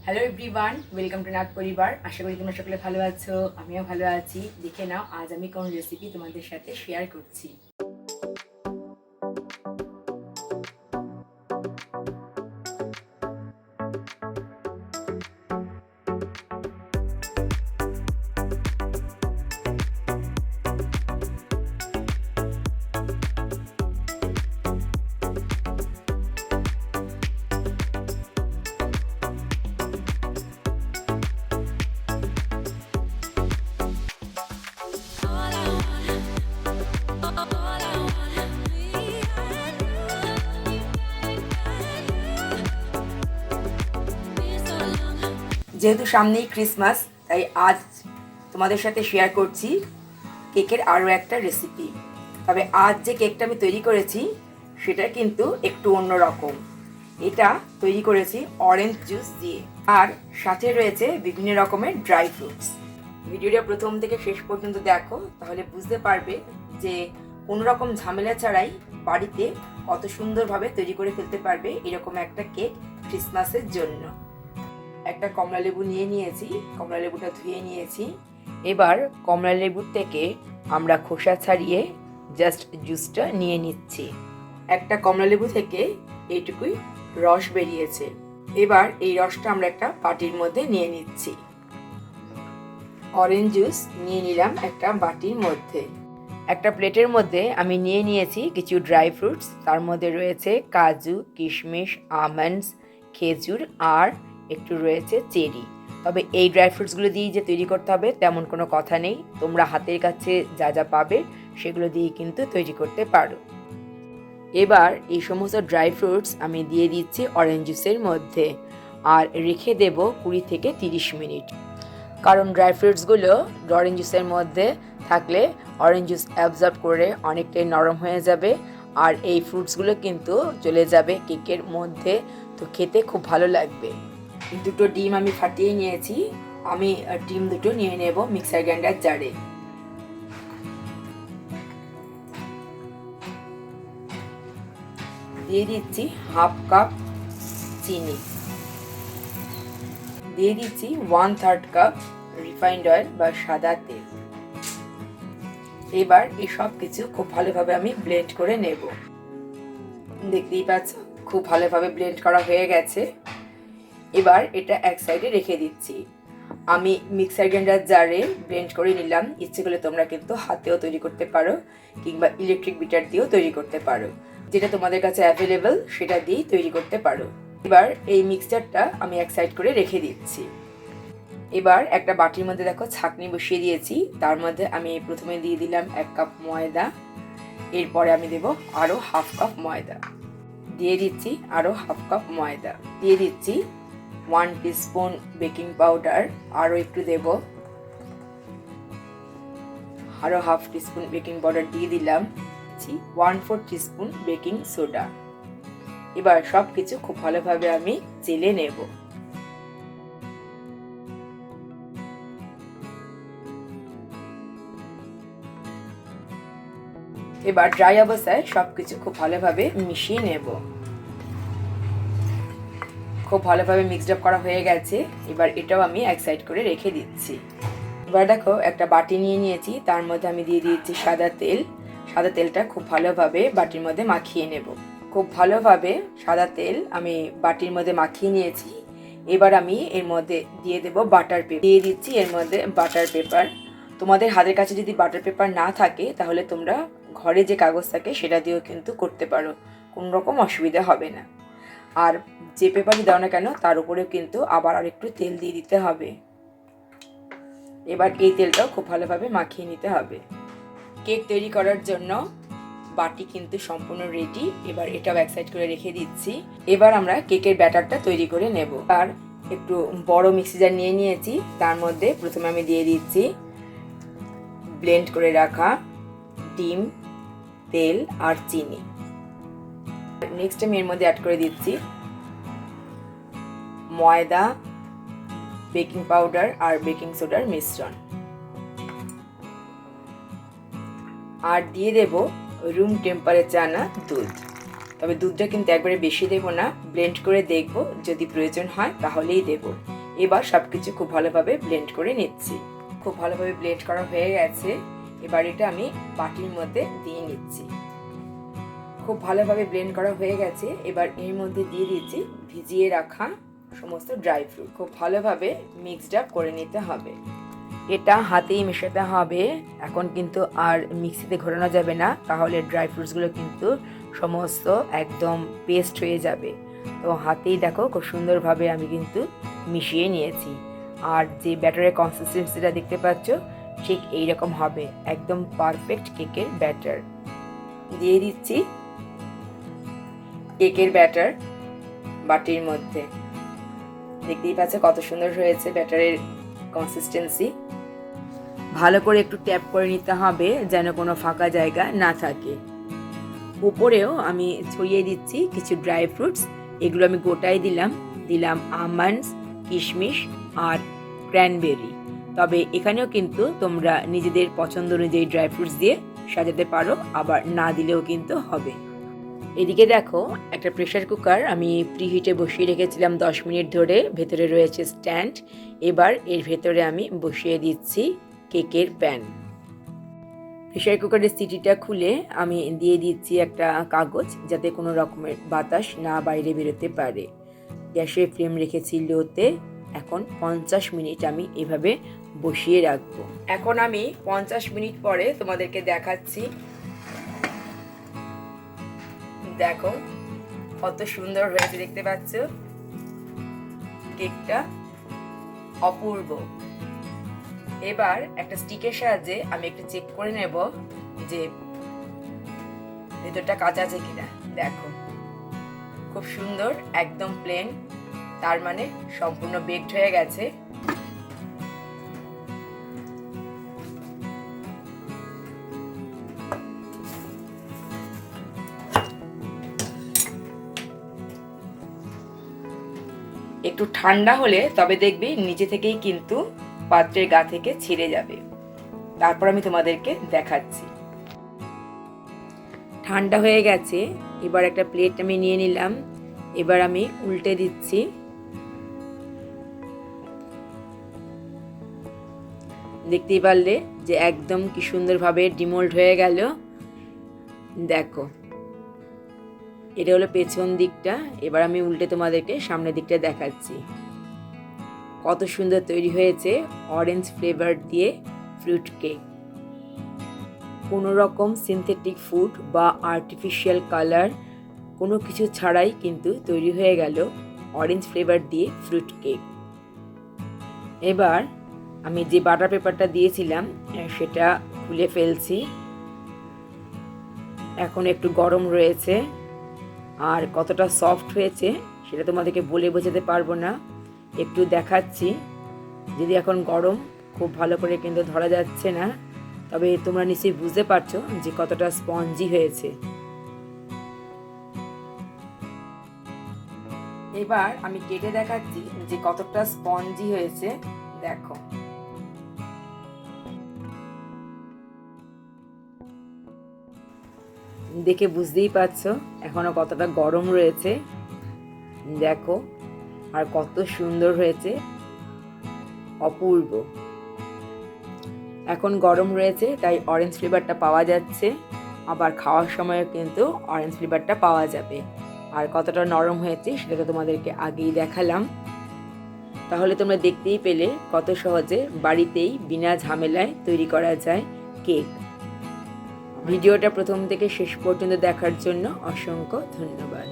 Hello everyone, welcome to Nath পরিবার। আশা করি তোমরা সকলে ভালো আছো, আমিও ভালো আছি। দেখে নাও আজ আমি কোন রেসিপি তোমাদের সাথে শেয়ার করছি। যেহেতু সামনেই ক্রিসমাস, তাই আজ তোমাদের সাথে শেয়ার করছি কেকের আরও একটা রেসিপি। তবে আজ যে কেকটা আমি তৈরি করেছি সেটা কিন্তু একটু অন্যরকম। এটা তৈরি করেছি অরেঞ্জ জুস দিয়ে, আর সাথে রয়েছে বিভিন্ন রকমের ড্রাই ফ্রুটস। ভিডিওটা প্রথম থেকে শেষ পর্যন্ত দেখো, তাহলে বুঝতে পারবে যে কোনো রকম ঝামেলা ছাড়াই বাড়িতে কত সুন্দরভাবে তৈরি করে ফেলতে পারবে এরকম একটা কেক ক্রিসমাসের জন্য। একটা কমলা লেবু নিয়ে নিয়েছি, কমলা লেবুটা ধুয়ে নিয়েছি। এবার কমলা লেবুর থেকে আমরা খোসা ছাড়িয়ে জাস্ট জুসটা নিয়ে নিচ্ছি। একটা কমলা লেবু থেকে এইটুকুই রস বেরিয়েছে। এবার এই রসটা আমরা একটা বাটির মধ্যে নিয়ে নিচ্ছি। অরেঞ্জ জুস নিয়ে নিলাম একটা বাটির মধ্যে। একটা প্লেটের মধ্যে আমি নিয়ে নিয়েছি কিছু ড্রাই ফ্রুটস। তার মধ্যে রয়েছে কাজু, কিশমিশ, আমন্ডস, খেজুর আর একটু রয়েছে চেরি। তবে এই ড্রাই ফ্রুটসগুলো দিয়ে যে তৈরি করতে হবে তেমন কোনো কথা নেই। তোমরা হাতের কাছে যা যা পাবে সেগুলো দিয়ে কিন্তু তৈরি করতে পারো। এবার এই সমস্ত ড্রাই ফ্রুটস আমি দিয়ে দিচ্ছি অরেঞ্জ জুসের মধ্যে, আর রেখে দেব 20 থেকে 30 মিনিট। কারণ ড্রাই ফ্রুটসগুলো অরেঞ্জ জুসের মধ্যে থাকলে অরেঞ্জ জুস অ্যাবজর্ব করে অনেকটাই নরম হয়ে যাবে, আর এই ফ্রুটসগুলো কিন্তু চলে যাবে কেকের মধ্যে, তো খেতে খুব ভালো লাগবে। দুটো ডিম আমি ফাটিয়ে নিয়েছি। আমি ডিম দুটো নিয়ে নেব মিক্সার গ্রাইন্ডার জারে। দিয়ে দিচ্ছি হাফ কাপ চিনি, দিয়ে দিচ্ছি 1/3 কাপ রিফাইন্ড অয়েল বা সাদা তেল। এবার এই সব কিছু খুব ভালোভাবে আমি ব্লেন্ড করে নেব। দেখতেই পাচ্ছ খুব ভালোভাবে ব্লেন্ড করা হয়ে গেছে। এবার এটা এক সাইডে রেখে দিচ্ছি। আমি মিক্সার গ্রাইন্ডার জারে ব্লেন্ড করে নিলাম। ইচ্ছে করলে তোমরা কিন্তু হাতেও তৈরি করতে পারো, কিংবা ইলেকট্রিক বিটার দিয়েও তৈরি করতে পারো। যেটা তোমাদের কাছে অ্যাভেলেবল সেটা দিয়েই তৈরি করতে পারো। এবার এই মিক্সচারটা আমি এক সাইড করে রেখে দিচ্ছি। এবার একটা বাটির মধ্যে দেখো ছাঁকনি বসিয়ে দিয়েছি। তার মধ্যে আমি প্রথমে দিয়ে দিলাম 1 কাপ ময়দা। এরপরে আমি দেব আরও হাফ কাপ ময়দা। দিয়ে দিচ্ছি আরও হাফ কাপ ময়দা। দিয়ে দিচ্ছি 1 টিস্পুন বেকিং পাউডার, আরও একটু দেব, আরও হাফ টিস্পুন বেকিং পাউডার দিয়ে দিলাম। 1/4 টিস্পুন বেকিং সোডা। এবার সব কিছু খুব ভালোভাবে আমি চেলে নেব। এবার ড্রাই অবস্থায় সবকিছু খুব ভালোভাবে মিশিয়ে নেব। খুব ভালোভাবে মিক্সড আপ করা হয়ে গেছে। এবার এটাও আমি এক সাইড করে রেখে দিচ্ছি। এবার দেখো একটা বাটি নিয়ে নিয়েছি, তার মধ্যে আমি দিয়ে দিয়েছি সাদা তেল। সাদা তেলটা খুব ভালোভাবে বাটির মধ্যে মাখিয়ে নেব। খুব ভালোভাবে সাদা তেল আমি বাটির মধ্যে মাখিয়ে নিয়েছি। এবার আমি এর মধ্যে দিয়ে দেব বাটার পেপার। দিয়ে দিচ্ছি এর মধ্যে বাটার পেপার। তোমাদের হাতের কাছে যদি বাটার পেপার না থাকে তাহলে তোমরা ঘরে যে কাগজ থাকে সেটা দিয়েও কিন্তু করতে পারো, কোনো রকম অসুবিধা হবে না। আর যে পেপারই দাও না কেন তার উপরেও কিন্তু আবার আর একটু তেল দিয়ে দিতে হবে। এবার এই তেলটাও খুব ভালোভাবে মাখিয়ে নিতে হবে। কেক তৈরি করার জন্য বাটি কিন্তু সম্পূর্ণ রেডি। এবার এটাও এক সাইড করে রেখে দিচ্ছি। এবার আমরা কেকের ব্যাটারটা তৈরি করে নেব। আর একটু বড় মিক্সি জার নিয়ে নিয়েছি, তার মধ্যে প্রথমে আমি দিয়ে দিচ্ছি ব্লেন্ড করে রাখা ডিম, তেল আর চিনি। নেক্সট আমি এর মধ্যে অ্যাড করে দিচ্ছি ময়দা, বেকিং পাউডার আর বেকিং সোডার মিশ্রণ, আর দিয়ে দেব রুম টেম্পারেচার আনা দুধ। তবে দুধটা কিন্তু একবারে বেশি দেব না, ব্লেন্ড করে দেখব, যদি প্রয়োজন হয় তাহলেই দেব। এবার সবকিছু খুব ভালোভাবে ব্লেন্ড করে নিচ্ছি। খুব ভালোভাবে ব্লেন্ড করা হয়ে গেছে। এবার এটা আমি বাটির মধ্যে দিয়ে নিচ্ছি। খুব ভালোভাবে ব্লেন্ড করা হয়ে গেছে। এবার এর মধ্যে দিয়ে দিচ্ছি ভিজিয়ে রাখা সমস্ত ড্রাই ফ্রুট। খুব ভালোভাবে মিক্সড আপ করে নিতে হবে। এটা হাতেই মেশাতে হবে। এখন কিন্তু আর মিক্সিতে ঘোরানো যাবে না, তাহলে ড্রাই ফ্রুটসগুলো কিন্তু সমস্ত একদম পেস্ট হয়ে যাবে। তো হাতেই দেখো খুব সুন্দরভাবে আমি কিন্তু মিশিয়ে নিয়েছি। আর যে ব্যাটারের কনসিস্টেন্সিটা দেখতে পাচ্ছ ঠিক এইরকম হবে, একদম পারফেক্ট কেকের ব্যাটার। দিয়ে দিচ্ছি কেকের ব্যাটার বাটির মধ্যে। দেখতেই পাচ্ছ কত সুন্দর হয়েছে ব্যাটারের কনসিস্টেন্সি। ভালো করে একটু ট্যাপ করে নিতে হবে যেন কোনো ফাঁকা জায়গা না থাকে। উপরেও আমি ছড়িয়ে দিচ্ছি কিছু ড্রাই ফ্রুটস। এগুলো আমি গোটাই দিলাম আমন্ডস, কিশমিশ আর ক্র্যানবেরি। তবে এখানেও কিন্তু তোমরা নিজেদের পছন্দ অনুযায়ী ড্রাই ফ্রুটস দিয়ে সাজাতে পারো, আবার না দিলেও কিন্তু হবে। এদিকে দেখো একটা প্রেসার কুকার আমি প্রিহিটে বসিয়ে রেখেছিলাম 10 মিনিট ধরে। ভেতরে রয়েছে স্ট্যান্ড। এবার এর ভেতরে আমি বসিয়ে দিচ্ছি কেকের প্যান। প্রেসার কুকারের সিটিটা খুলে আমি দিয়ে দিচ্ছি একটা কাগজ, যাতে কোনো রকমের বাতাস না বাইরে বেরোতে পারে। গ্যাসের ফ্লেম রেখেছি লোতে। এখন 50 মিনিট আমি এভাবে বসিয়ে রাখবো। এখন আমি 50 মিনিট পরে তোমাদেরকে দেখাচ্ছি। দেখো কত সুন্দর হয়েছে, দেখতে পাচ্ছ কেকটা অপূর্ব। এবার একটা স্টিকের সাহায্যে আমি একটু চেক করে নেব যে ভেতরটা কাঁচা আছে কিনা। দেখো খুব সুন্দর, একদম প্লেন, তার মানে সম্পূর্ণ বেকড হয়ে গেছে। একটু ঠান্ডা হলে তবে দেখবি নিচে থেকেই কিন্তু পাত্রের গা থেকে ছিঁড়ে যাবে। তারপর আমি তোমাদেরকে দেখাচ্ছি। ঠান্ডা হয়ে গেছে। এবার একটা প্লেট আমি নিয়ে নিলাম। এবার আমি উল্টে দিচ্ছি। দেখতেই পারলে যে একদম কি সুন্দরভাবে ডিমোল্ড হয়ে গেল। দেখো এটা হলো পেছন দিকটা। এবার আমি উল্টে তোমাদেরকে সামনের দিকটা দেখাচ্ছি। কত সুন্দর তৈরি হয়েছে অরেঞ্জ ফ্লেভার দিয়ে ফ্রুট কেক। কোনো রকম সিনথেটিক ফুড বা আর্টিফিশিয়াল কালার কোনো কিছু ছাড়াই কিন্তু তৈরি হয়ে গেল অরেঞ্জ ফ্লেভার দিয়ে ফ্রুট কেক। এবার আমি যে বাটার পেপারটা দিয়েছিলাম সেটা খুলে ফেলছি। এখন একটু গরম রয়েছে, আর কতটা সফট হয়েছে সেটা তোমাদেরকে বলে বোঝাতে পারবো না, একটু দেখাচ্ছি। যদি এখন গরম, খুব ভালো করে কিন্তু ধরা যাচ্ছে না, তবে তোমরা নিশ্চয়ই বুঝতে পারছো যে কতটা স্পঞ্জি হয়েছে। এবার আমি কেটে দেখাচ্ছি যে কতটা স্পঞ্জি হয়েছে। দেখো দেখে বুঝতেই পারছো এখনো কতটা গরম রয়েছে। দেখো আর কত সুন্দর হয়েছে, অপূর্ব। এখন গরম রয়েছে তাই অরেঞ্জ ফ্লেভারটা পাওয়া যাচ্ছে, আবার খাওয়ার সময়ও কিন্তু অরেঞ্জ ফ্লেভারটা পাওয়া যাবে। আর কতটা নরম হয়েছে সেটা তো তোমাদেরকে আগেই দেখালাম। তাহলে তোমরা দেখতেই পেলে কত সহজে বাড়িতেই বিনা ঝামেলায় তৈরি করা যায় কেক। ভিডিওটা প্রথম থেকে শেষ পর্যন্ত দেখার জন্য অসংখ্য ধন্যবাদ।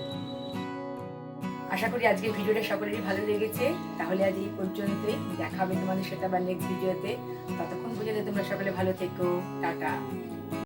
আশা করি আজকের ভিডিওটা সকলেরই ভালো লেগেছে। তাহলে আজ এই পর্যন্তই, দেখা হবে তোমাদের সাথে আবার নেক্সট ভিডিওতে। ততক্ষণ পর্যন্ত তোমরা সকলে ভালো থেকো। টাটা।